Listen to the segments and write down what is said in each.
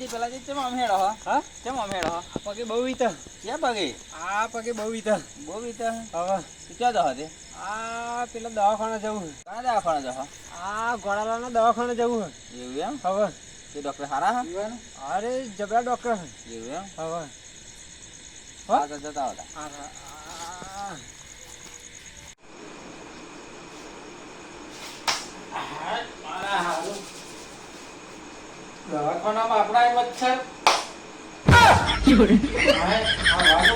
પેલાજી ચમ અમેડો હા ચમ અમેડો પગે બહુ વીતા ક્યાં પગે આ પગે બહુ વીતા હવે ક્યાં દવા દે આ પેલા દવાખાને જવું કયા દવાખાને જવા આ ગોળાલાના દવાખાને જવું એવું એમ હવે તે ડોક્ટર સારા હા અરે જબરા ડોક્ટર એવું એમ હવે હા તો જતા હતા દવાખાનામાં આપણા મચ્છર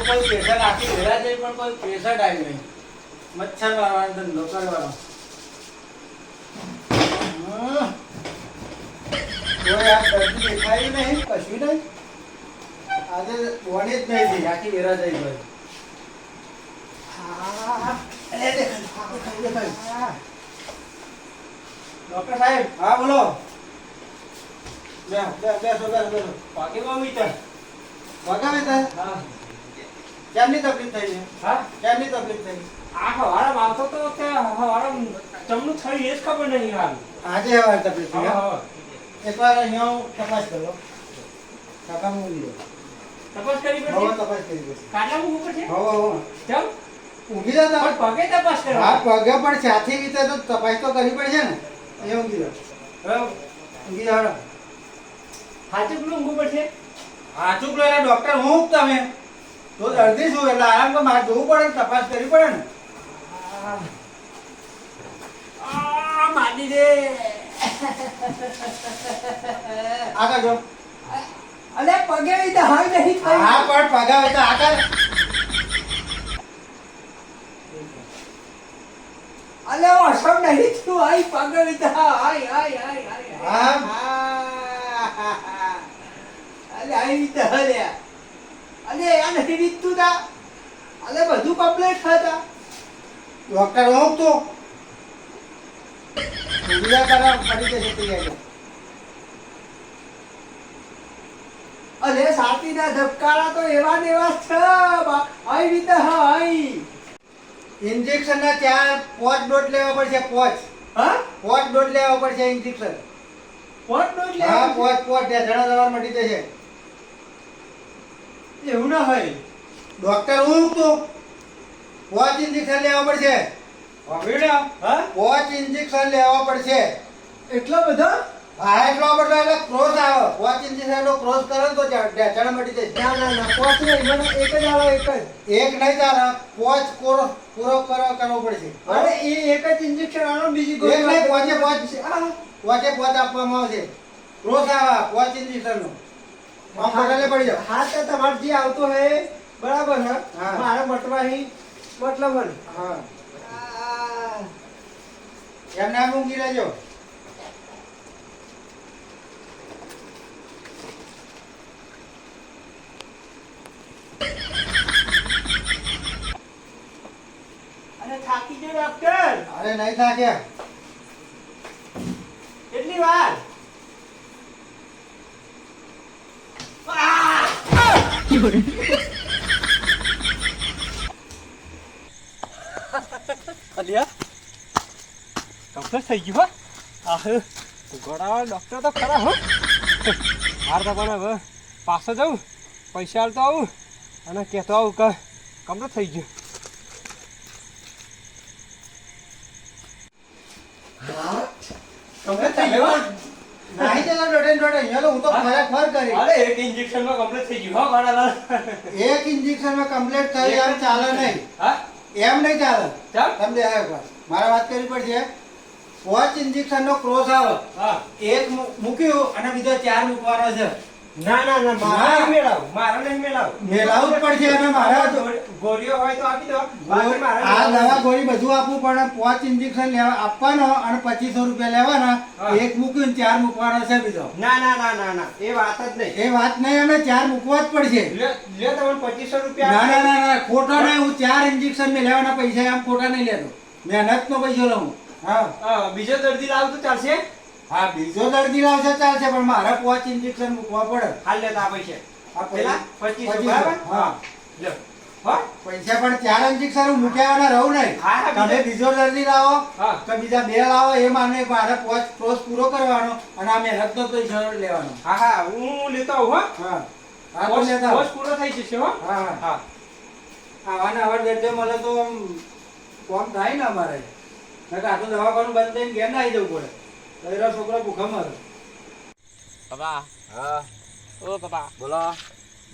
કોઈ પેશન્ટ આખી વેરા જાય પણ કોઈ પેશન્ટ આવી નહીં મચ્છર મારવાનો ધંધો કરવાનો કોઈ આ દર્દી દેખાય નહીં કશું નહીં આજે બોની જ નહીં થઈ આખી વેરા જઈ ગઈ ડોક્ટર સાહેબ હા બોલો બેસો પાકી બહુ વીતર કેમની તકલીફ થઈ છે હા કેમની તકલીફ થઈ આ હવારે આવતો તો તે હવારે તમને થઈ એ જ ખબર નહીં હાલ આજે હવારે તકલીફ થઈ એકવાર અહીંયા તપાસ કરો કાકા મૂકી તપાસ કરી પડશે તપાસ કરી પડશે કાકા મૂકવું પડશે ચમ ઊંઘી જાવ પગે તપાસ કરો હા પગે પણ સાથી રીતે તો તપાસ તો કરવી પડશે ને અહીંયા ઊંઘી જાવ ઊંઘી જાવ હાચુક ઊંઘવું પડશે હાચુક લો એટલે ડોક્ટર હું તમે તો દર્દી છું એટલે આરામ તો મારે જોવું પડે ને તપાસ કરવી પડે ને માડી દે આગળ જો અલે પગે તો હવે નહીં થાય હા પણ પગાવે તો આગળ અલે ઓસમ નહીં તું આઈ પગે તો આય આય આય આય અલે આઈ તો અલે અલે આ નથી રીતું તા અલે બધું કમ્પ્લીટ થતા ડોક્ટર હું તો સુવિધા કરા પડી જશે તૈયાર અલે સાતીના ધબકારા તો એવા ને એવા છે આઈ રીતે આઈ ઇન્જેક્શન ના 4-5 ડોઝ લેવા પડશે 5 હા 5 ડોઝ લેવા પડશે ઇન્જેક્શન 5 ડોઝ લેવા હા 5 જણા દવા મટી જશે એવું ના હોય ડોક્ટર હું તો 5 ઇન્જેક્શન લેવા પડશે વાવીડા હા 5 ઇન્જેક્શન લેવા પડશે એટલો બધો હા એટલો બધો એટલે ક્રોસ આવે 5 ઇન્જેક્શન નો ક્રોસ કરે તો જણા મટી જશે ના 5 નહીં મને એક જ આવે એક નહીં ચાલે 5 કોરો પૂરો કરવો પડશે અરે એ એક જ ઇન્જેક્શન આનો બીજી કોઈ એક નહીં 5 આપવામાં આવશે ક્રોસ આવે 5 ઇન્જેક્શન નો કમ્ફર્ટેબલ પડી જાવ હા તો તમાર જે આવતો હે બરાબર હે મારા મટવાહી મતલબ હા એમ નામ ઊંઘી લેજો અરે થાકી ગયો ડોક્ટર અરે નહીં થાક્યા કેટલી વાર અલિયા ડોક્ટર થઈ ગયું આહ ગોળાવાળા ડોક્ટર તો ખરા હો હાર તો પણ હવે પાછો જાઉં પૈસા હાલતો આવું અને કહેતો આવું કે કમ્પ્લીટ થઈ ગયું કમ્પ્લીટ થઈ ગયું નહીં ચલો ડોડે હેલો હું તો ખરેખર કરી અરે એક ઇન્જેક્શન માં કમ્પ્લીટ થઈ ગયું હો ગોળાલાલ એક ઇન્જેક્શન માં કમ્પ્લીટ થઈ એમ ચાલે નહીં હા એમ નહીં ચાલે ચાલ તમને મારા વાત કરવી પડશે 5 ઇન્જેક્શન નો ક્રોસ આવે હા એક મૂક્યું અને બીજો 4 મૂકવાનો છે ના મારા નહીં મેળાવું પડશે અને મારા ગોળીઓ હોય તો આપી દો આ દવા ગોળી બધું આપવું પણ 5 ઇન્જેક્શન લેવા આપવાનો અને 2500 રૂપિયા લેવાના એક મૂક્યું 4 મૂકવાનો છે બીજો ના એ વાત જ નહીં એ વાત નહીં અમે 4 મૂકવા જ પડશે લે તમને 2500 રૂપિયા ના ખોટો નહીં હું 4 ઇન્જેક્શન મે લેવાના પૈસા આમ ખોટા નહીં લેતો મહેનત નો પૈસો લઉં હા બીજો દર્દી લાવ તો ચાલશે હા બીજો દર્દી લાવશે ચાલશે પણ મારે 5 ઇન્જેક્શન મૂકવા પડે હાલ લેતા પૈસા આ પેલા 2500 બરાબર હા લે હા પૈસા પણ 4 ઇન્જેક્શન મૂક્યાવાના રહું નહીં. હા, હા, તમે બીજા- બીજો દર્દી લાવો હા. કે બીજા 2 લાવો એ માને મારે કોર્સ પૂરો કરવાનો અને આ મહેનતનો પૈસા લેવાનો. હા હા હું લેતો આવું હા હા તો લેતા આવો. કોર્સ પૂરો થઈ જશે હો હા હા હા આવા ને આવા દર્દીઓ મળે તો આમ કોમ થાય ને અમારે. નકર આ તો દવાખાનું બંધ થઈને ઘેર ના આવી જવું પડે. તો એનો છોકરો ભૂખા મરે. પપ્પા હા ઓ પપ્પા બોલો.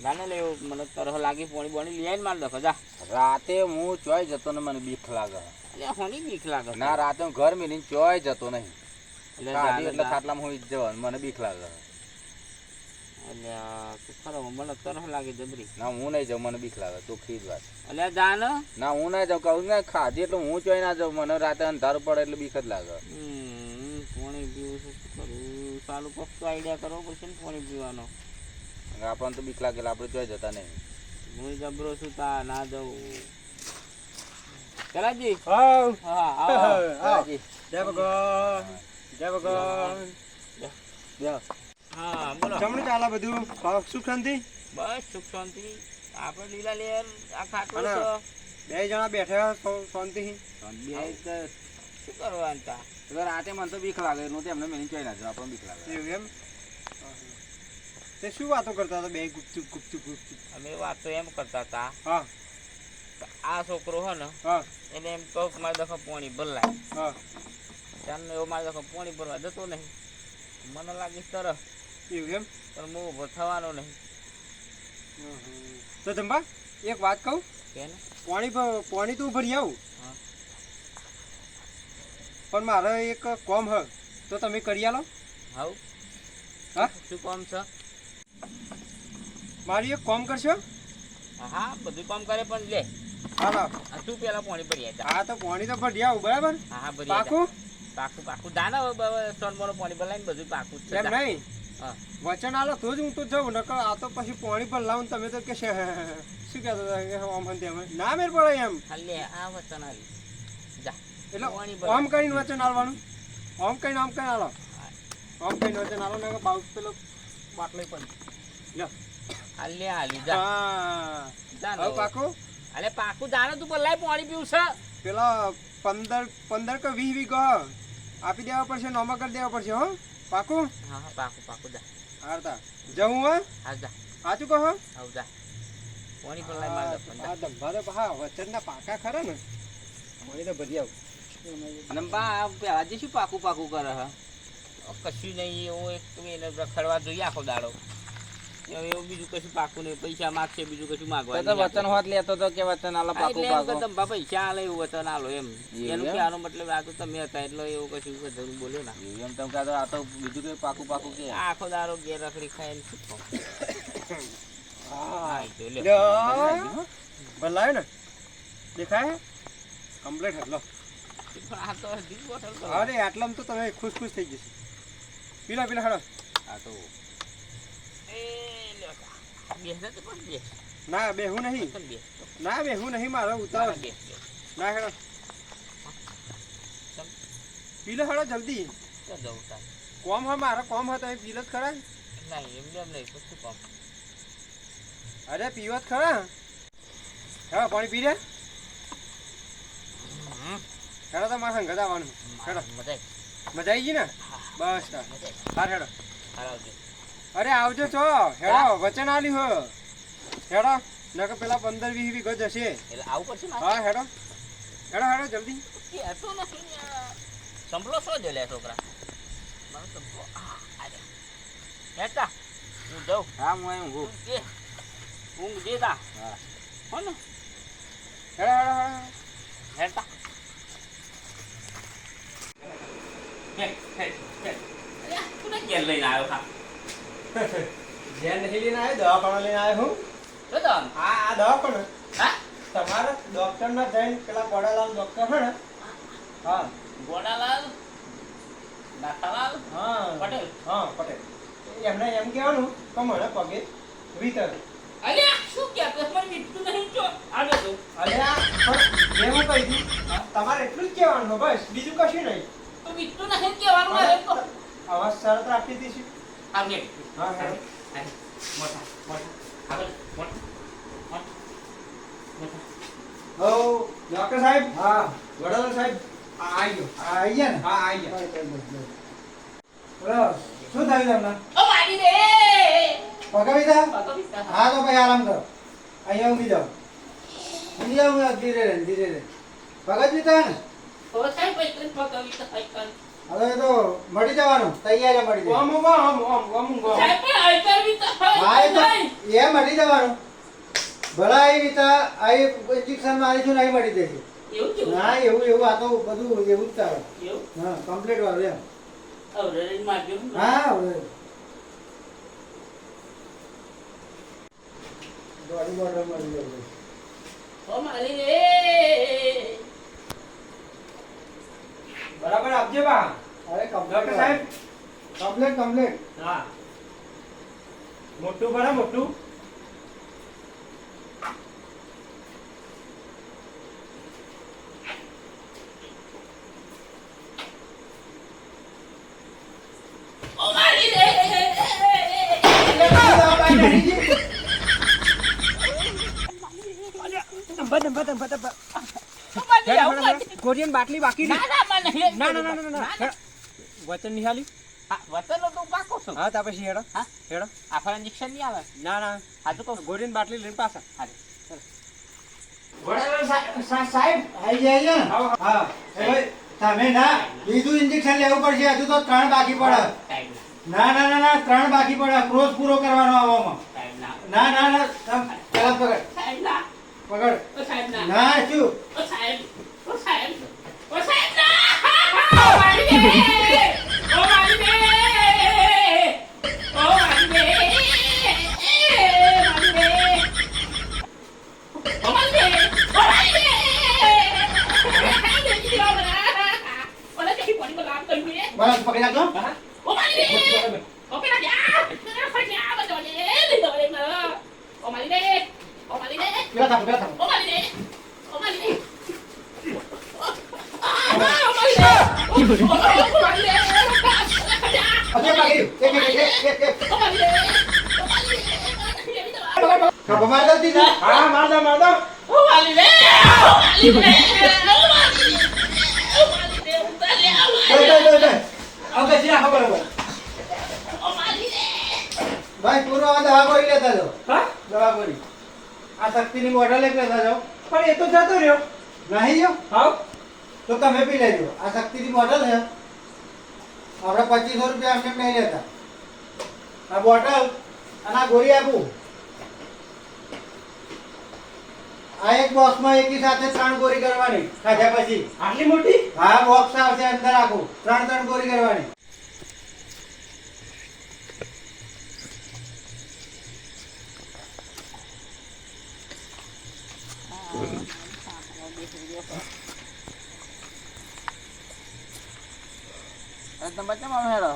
નાને લેવું મને તરહ લાગી પોણી બોણી લઈ આવીને માર દખો જા. રાતે હું ચોય જતો ને મને બીક લાગે. એટલે હોની બીક લાગે ના રાતે હું ઘર મેલીને ચોય જતો નહીં. એટલે કાઢી જાને એટલે જા. ખાટલામાં હોઈ જ જવાનું મને બીક લાગે. એટલે તું ખરો મને તરહ લાગે જબરી. ના હું નહીં જાઉં મને બીક લાગે તું ખીજ વાત. એટલે જાન ના હું ના જાઉં કહું ને ખાધી એટલે હું ચોય ના જાઉં મને રાતે અંધારું પડે એટલે બીક જ લાગે. પોણી પીવું છે શું કરું સારું કોક તો આઈડિયા કરવો પડશે ને પોણી પીવાનો. આપણને તો બીક લાગે એટલે આપણે ચોય જતા નહીં. હું જબરો છું તા ના જાઉં. કલાજી હા હા આવો કલાજી. જય ભગવાન જય ભગવાન બેહો. હા બોલો જમણું ચાલે બધું સુખ શાંતિ બસ સુખ શાંતિ. આપણે લીલા લેર આ ખાટલો અને છે 2 જણા બેઠા શાંતિ બે તો શું કરવાનું તા. એટલે રાતે મને તો બીક લાગે એનું તો એમને મેલીને ચોય ના જાઉં આપણને બીક લાગે. એવું એમ તે શું વાતો કરતા હતા બે ગુપચુપ ગુપચુપ ગુપચુપ અમે વાત તો એમ કરતા હતા હા કે આ છોકરો હે ને હા એને એમ કહું કે મારે દખો પોણી ભરલાય હા ચાલને એવો મારે દખો પોણી ભરવા જતો નહીં. મને લાગે તરફ એવું એમ પણ હું ઊભો થવાનો નહીં. તો જંબા એક વાત કહું કે ને પાણી તો ભરી આવું હા. પણ મારે એક કોમ હ તો તમે કરી આલો હાઉ હા શું કામ છે. મારી એક કોમ કરશો હા બધું કામ કરે પણ લે હાલો આ તું પેલા પાણી ભરી જા. હા તો પાણી તો ભરી આવું બરાબર હા હા ભરી પાકું પાકું પાકું જાને સોનમોનો પાણી ભરાય ને બધું પાકું જ છે એમ જા. નહીં હા વચન આલો તો જ હું તો જાઉં નકર આ તો પછી પાણી પર લાવું તમે તો કે શું કહેતો હતા કે આમ ને તેમ ના મેર પડે એમ હા લે આ વચન આવી જા એટલે પાણી ભરાય. આમ કરીને વચન આલવાનું આમ કરીને આલો આમ કરીને વચન આલો ને બાઉ પેલો બાટલો પડી લ્યો હા લે હાલી જા હા જાને હવે પાકું અલે પાકું જાને તું પેલા પાણી પીવું છે. પેલા 15 કે 20 વીઘો આપી દેવા પડશે નોમા કરી દેવા પડશે હો પાકું હા હા પાકું પાકું જા હારતા જવું હો હા જા સાચું કહો આવ જા પાણી ભરાય માર દખો જા. આ દંભા તો હા વચનના પાકા ખરા ને પાણી તો ભરી આવું અને બા પેલા જે શું પાકું પાકું કરે હે કશું નહીં એવું એક તો એને રખડવા જોઈએ આખો દાડો. હવે એવું બીજું કશું પાકું નહીં પૈસા માગશે બીજું કશું માગવા તો વચન હોત લેતો તો કે વચન આલો પાકું પાકું. તમે પૈસા આલે એવું વચન આલો એમ એવું એનું એમ? કહેવાનો મતલબ આ તો તમે હતા એટલે એવું કશું જરૂર બોલ્યો ના. એમ તમે કહેતો આ તો બીજું કઈ પાકું પાકું કે આ આખો દાડો ઘેર રખડી ખાઈને શું ખાવ? હા, એ તો લ્યો. લ્યો. ભલાય ને દેખાય કમ્પ્લીટ હટલો પણ આ તો અડધી બોટલ કરો. અરે આટલામાં તો તમે ખુશ ખુશ થઈ જશે પીલા પીલા હડો આ તો એ લ્યો. બેસ ને તો પણ બેસ. ના બેહું નહીં પણ બેસ. ના બેહું નહીં મારો ઉતાવળ બેસ, બેસ. ના હેડો ચમ, પીલો હડો જલ્દી ક્યાં જવું તારે? કોમ હોય મારો કોમ હોય તમે પીલો જ ખરા નહીં એમ નહીં તો શું કામ? અરે પીવો જ ખરા હેડો પાણી પી લે હેડો તો મારા સંગત આવવાનું હેડો મજા મજા આવી ગઈ ને બસ તાર આવી. હાર હેડો આવજો. અરે આવજો છો હેડો વચન આલ્યું હો હેડો નકર પેલા 15-20 વીઘો જશે એટલે આવું પડશે ને હા હેડો હેડો હેડો જલ્દી કહેતો નથી યાર. સંભળો શું છે લે છોકરા મને સંભળો આરે હેટા હું જાઉં હા હું અહીં ઊંઘું. તું કે ઊંઘ દેતા હા હો ને હેડો હેડો હેડો હેટા હે હે હે અરે તું ને ઘેર લઈને આવ્યો હા જ્યાં નહીં લઈને આવ્યો દવાખાના લઈને આવ્યો હું તો તો આ દવાખાના હા તમારા ડોક્ટર ના જઈને પેલા ગોડાલાલ ડોક્ટર છે ને હા ગોડાલાલ દાતાલાલ હા પટેલ. હા પટેલ એમને એમ કહેવાનું કે મને પગે વિતર અલ્યા શું કે મને મીઠું નહીં જો આને તો અરે આ પણ એવું કહી દી તમારે એટલું જ કહેવાનું બસ બીજું કશું નહીં તો મીઠું નહીં કહેવાનું મારે તો આવા શરત રાખી દીધી આવને હા હા મોટા મોટા આગળ મોટા હો ડોક્ટર સાહેબ હા વડોદરા સાહેબ આવી ગયો આવી ગયા ને હા આવી ગયા બોલો શું થયું તમને ઓ મારી રે પગાવી દા પકડી હા તો ભાઈ આરામ કરો અહીંયા ઊંઘી જાઓ ઊંઘી જાઓ ધીરે રે પગજ બીતા ને ઓ સાહેબ પકડી પકડી હવે તો મળી જવાનું તૈયાર મળી જાય ઓમ સાહેબ પણ આઈકર બી તો હા એ તો એ મળી જવાનું ભલા આવી રીતા આ ઇન્જેક્શન મારી છું નહીં મળી દેશે એવું કેવું ના એવું આ તો બધું એવું જ ચાલે એવું હા કમ્પ્લીટ વાળું એમ અવરે મારજો હા હવે બોડી બોર્ડર મળી જશે ઓ મારી રે બરાબર આપજે બા અરે ડોક્ટર સાહેબ કમ્પ્લીટ હા મોટું બરા મોટું ઓ મારી રે ગોરિયન બાટલી બાકી ના ના મને ના વચન નિહાલી વતન તો પાકો છો હા તા પછી હેડો હા? હેડો આ ફળ ઇન્જેક્શન નહીં આવે ના આ તો કહું ગોરિયન બાટલી લઈને પાછા સાહેબ આવી જાય ને હા હવે તમે ના બીજું ઇન્જેક્શન લેવું પડશે હજુ તો 3 બાકી પડે ટાઈમ ના 3 બાકી પડે ક્રોસ પૂરો કરવાનો આવવામાં ના ના પેલા પકડ સાહેબ ના પકડ ઓ સાહેબ ના ના શું ઓ સાહેબ ના ઓ મારી રે ઓ મારી રે ઓ મારી રે ઓ મારી રે ઓલા કે કોની બલામ કરી બસ પકડી રાખો ઓ મારી રે ઓ પેલા જા ફટ્યા બજોલે દોલે મારો ઓ મારી રે પેલા થાપ ઓ મારી રે ઓ મારી રે અજે પકડી એક કપ માર દો દીધા હા માર દો દે ઓકે જી ખબર બરાબર ભાઈ પૂરો આ દવા ગોળી લેતા જાઓ હા દવા ગોળી આ શક્તિની બોટલ એક લેતા જાઓ પણ એ તો જતો રહ્યો નહીં જો હા તો તમે પી લેજો આ શક્તિની બોટલ છે આપણે 2500 રૂપિયા અમને નહીં લેતા આ બોટલ અને આ ગોળી આપું આ એક બોક્સમાં એકી સાથે 3 ગોળી કરવાની ખાધા પછી આટલી મોટી હા બોક્સ આવશે અંદર આખું 3 ગોળી કરવાની તમે કેમ આમ હેડો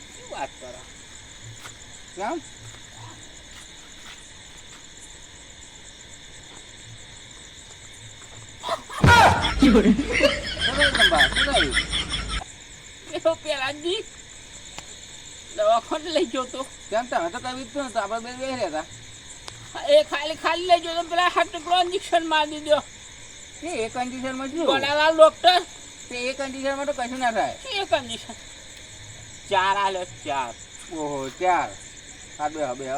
શું વાત કરો કેમ એવો પેલાજી દવાખાને લઈ ગયો તો કેમ તમે તો કઈ તું તો આપણે બે બેહી રહ્યા એ ખાલી લઈ ગયો તો પેલા હાથ ટુકડો ઇન્જેક્શન મારી દીધો હતા એ કન્ડિશન માં શું ગોડાલાલ ડોક્ટર તે એ કન્ડિશન માં તો કશું ના થાય એ કન્ડિશન 4 આલે 4 ઓહો 4 હા બે હવે બે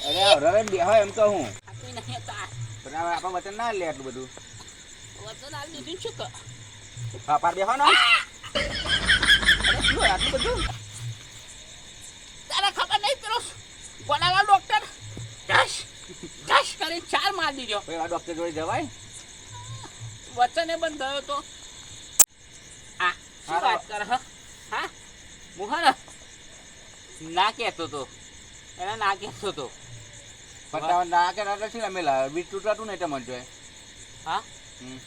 અરે હવે બે એમ તો હું આપી નહીં તા પણ હવે આપણા વચન ના લે એટલું બધું વતન આલ દીધું શું કર હા પાર બેહો ને અરે શું આટલું બધું તારે ખબર નહીં પેલો ગોડાલાલ ડોક્ટર ડશ કરી 4 મારી દીધો ભાઈ આ ડોક્ટર જોડે જવાય વચને બંધ થયો તો આ શું વાત કર હા મુહર ના કહેતો તો એને ના કહેતો તો પણ ના કે રાતે શું અમે લાવ્યા બીજ તૂટાતું નહીં તમને જોઈએ હા હમ.